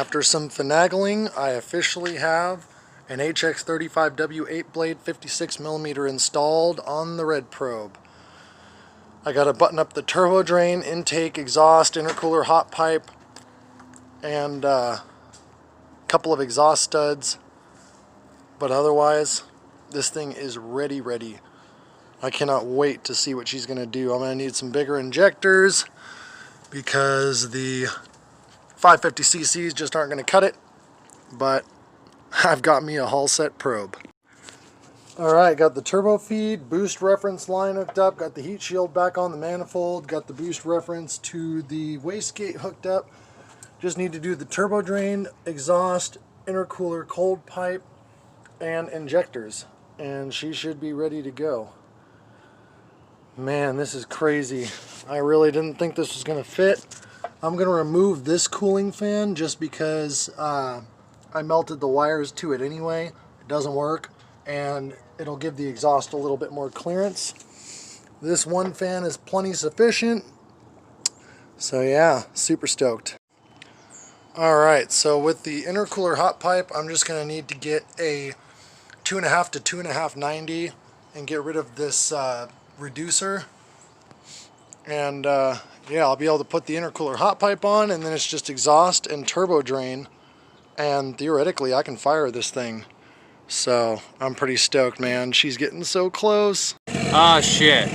After some finagling, I officially have an HX35W 8-blade 56mm installed on the red probe. I got to button up the turbo drain, intake, exhaust, intercooler, hot pipe, and a couple of exhaust studs. But otherwise, this thing is ready. I cannot wait to see what she's going to do. I'm going to need some bigger injectors because the 550cc's just aren't going to cut it. But I've got me a Holset probe. Alright, got the turbo feed, boost reference line hooked up, got the heat shield back on the manifold, got the boost reference to the wastegate hooked up. Just need to do the turbo drain, exhaust, intercooler, cold pipe, and injectors. And she should be ready to go. Man, this is crazy. I really didn't think this was going to fit. I'm going to remove this cooling fan just because I melted the wires to it anyway. It doesn't work, and it'll give the exhaust a little bit more clearance. This one fan is plenty sufficient. So yeah, super stoked. Alright, so with the intercooler hot pipe, I'm just going to need to get a 2.5 to 2.590 and get rid of this reducer. And yeah, I'll be able to put the intercooler hot pipe on, and then it's just exhaust and turbo drain. And theoretically, I can fire this thing. So I'm pretty stoked, man. She's getting so close. Ah, shit.